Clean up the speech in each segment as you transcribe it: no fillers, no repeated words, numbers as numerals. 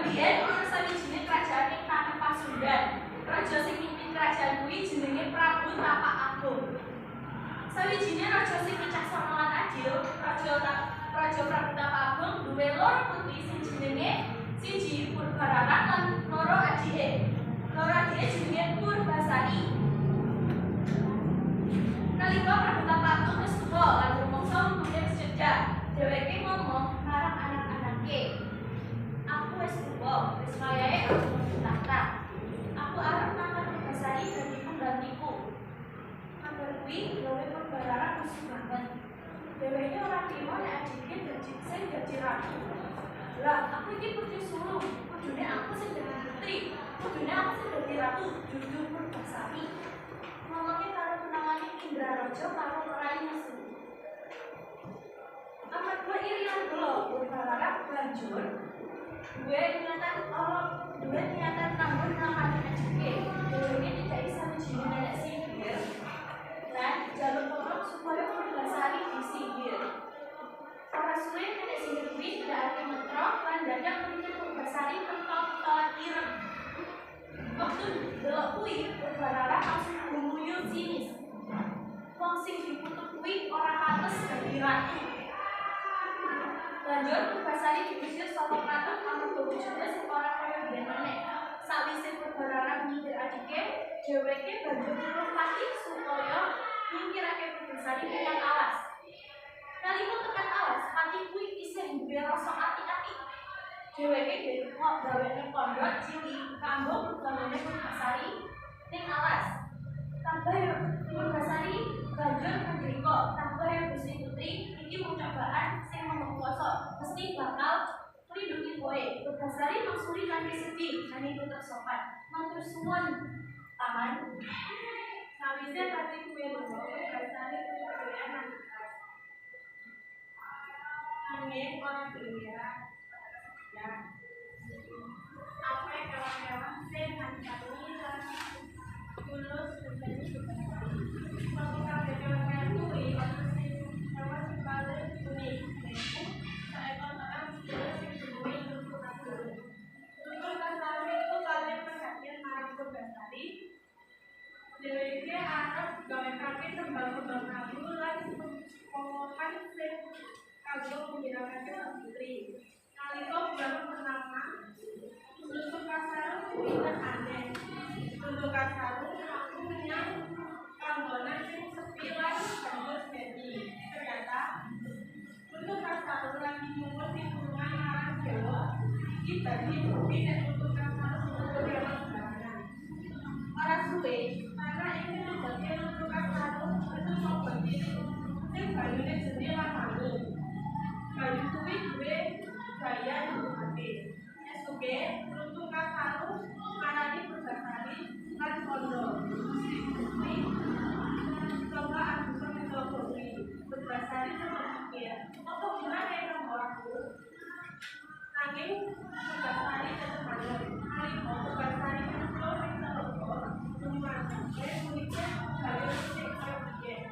biyen ana sawijining kerajaan ing tanah Pasundan. Raja sing mimpin kerajaan kuwi jenenge Prabu Tapak Agung. Sawijining raja sing wicaksana lan adil, Raja Prabu Tapak Agung duwé loro putri sing jenenge siji Purbarara lan loro adhike. Loro adhike jenenge Purbasari. Nalika Prabu Tapak Agung wis tuwa lan rumangsa umure wis cedhak, dheweke ngomong marang anak-anake, "Aku wis tuwa, wis wayahe aku mlebu tahta. Aku arep nangkar Purbasari dadi penggantiku." Kabar kuwi gawe Purbarara kusut banget. Dheweke ora trima nek adhike dadi ratu. Lah, aku iki putri sulung, kudune aku sing dadi putri, kudune aku sing dadi ratu, dudu Purbasari. Ngomongnya karo tunangane Indraraja karo Rai Nesu. Amarga iri lan gelo, Purbarara banjur duwe niatan nambur nangkani adhike. Dheweke nidai sawijining nenek sihir lan njaluk tolong supaya Purbasari disihir. Ora suwe nenek sihir kuwi ndakake mantra lan dadak nuntun Purbasari pentol-pentolan ireng. Waktu delok kuwi Purbarara langsung gumunyu sinis. Wong sing dikutuk kuwi ora pantes dadi ratu. Banjur Purbasari diusir saka kratun amarga wujudé sing ora kaya biyen maneh. Sawise Purbarara nyindir adhike, dheweke banjur nyuruh pati supaya nyingkirake Purbasari menyang alas. Nalika tekan alas, pati kuwi isih duwe rasa ati-ati. Dheweke gawene pondhok cilik kanggo pegawene Purbasari ning alas. Tambah Purbasari banjur ngendika, "Tambah Gusti Putri, iki mung cobaan sing maha kuwasa, mesti bakal nglindungi kowe." Purbasari mangsuli kanthi sedih nanging tetep sopan. "Matur suwun, Paman." Sawise pati kuwi lunga, Purbasari kemudian nangis. Nanging ora gelem ya. Apa kewan-kewan sing ngandani lan tulus menjadi Purbasari. Sapa kabeh kewan-kewan kuwi ana sing paling unik, yaitu seekor orang sing jenenge Lungsuh Kasar. Lungsuh Kasar itu paling perhatian marang Purbasari. Dheweke arep gawekake tembang-tembang kayu lan pomohan sing kanggo menggirakan putri. Nalika bulan purnama, Lungsuh Kasar pindah aneh. Lungsuh Kasar mlaku menyang panggonan sing sepi lan banjur jadi. Ternyata Lungsuh Kasar lagi nyuwun pitulungan marang Dewa. Iki dadi bukti nek Lungsuh Kasar ora dewa sembarangan. Ora suwe, karena ingin membantu Lungsuh Kasar itu ngobati sing bayune jenenge Lamani. Bayi kuwi duwe gaya nyuwunake. Esuke Lungsuh Kasar marani Purbasari lan kondo. Kuwi coba aku mencoba. Purbasari berpikir, "Apa gunane kamu aku?" Nanging Purbasari tetep manut. Nalika Purbasari muncul ing telogo, lumrahake kulite gaya sing kaya biyen.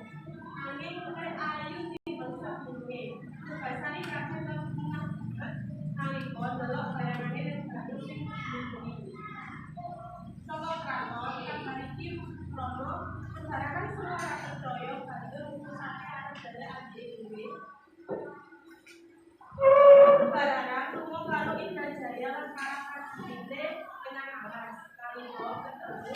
Nanging luwih ayu tinimbang sakdurunge. Purbasari kaget lan seneng banget nalika ndelok bayangane ning gaya sing dilindungi. Saka kraton kang mariki loro, Purbasari ora percaya banjur ngutusake arep dalek adhike dhewe. Purbasari lunga karo Indrajaya lan para prajurit menyang alas. Nalika ketemu,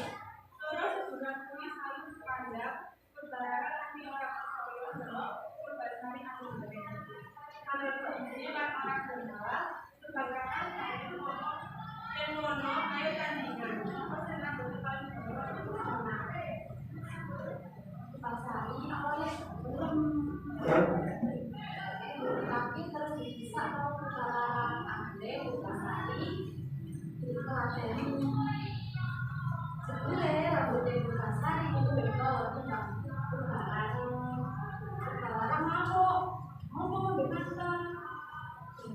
loro sedulur kuwi saling pandang. Purbasari lagi ora percaya ndelok Purbasari amung bareng. Amarga isine lan ora kendala, Purbasari saiki ngomong yen ngono ayo tandingan. Apa sing rambut paling Purbasari awalnya belum, tapi terus bisa mau perjalanan ande Purbasari dipelajari. Sebenarnya rambutnya Purbasari itu beda dengan Purbasari mau membebaskan.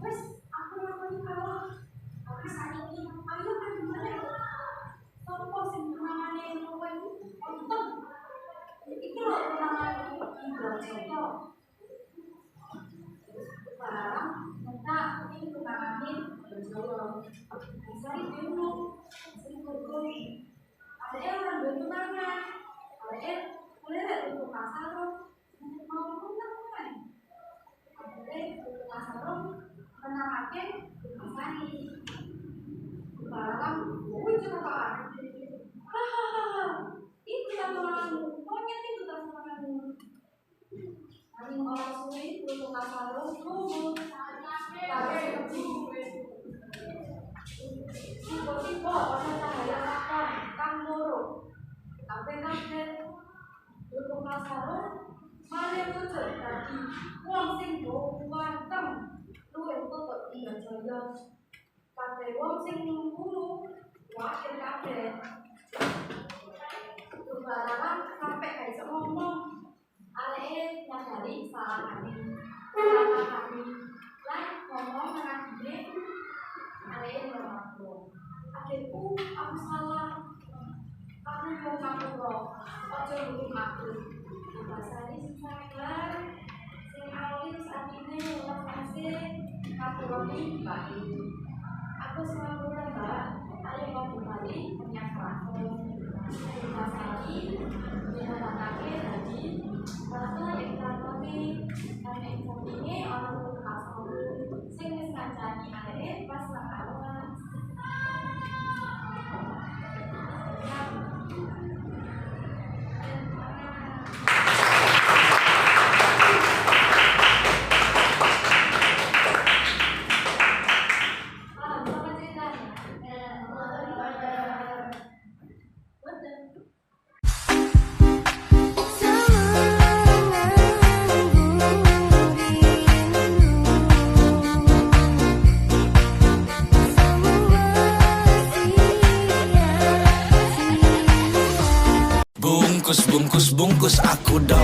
Terus aku ngakoni kalau tapi saat ini ayo kan gimana? Sopo sing namanya kowe untung. Iki lho namanya Indrajaya. Barang minta ini tunanganin Indrajaya. Akhirnya mulai dari untuk kasar mau menang kan? Akhirnya untuk kasar menamakan Asani. Barang, coba. Hahaha, itu tantanganmu, monyet itu tantanganmu. Nanti orang sulit untuk kasar tunggu. Tiba-tiba orang cahaya makan, kang loro. Kabeh untuk kasar mari pucuk dadi wong sing ganteng luwih tutuk iya jaya kabeh wong sing ngulu wakil kabeh Tubaran sampai gak iso ngomong areke nyadari salah kami lan ngomong nang dine areke ngomong akhirku aku salah aku mau ngapura ojo hukum aku bahasane sing sabar sing alis atine ora kasih kapurone bae aku semapura mbak ayo mau kembali menyapa bahasane dinatake tadi bahasa yang takone ane ini orang asal sing wis ngancani arek pas nakalan Bungkus aku dong.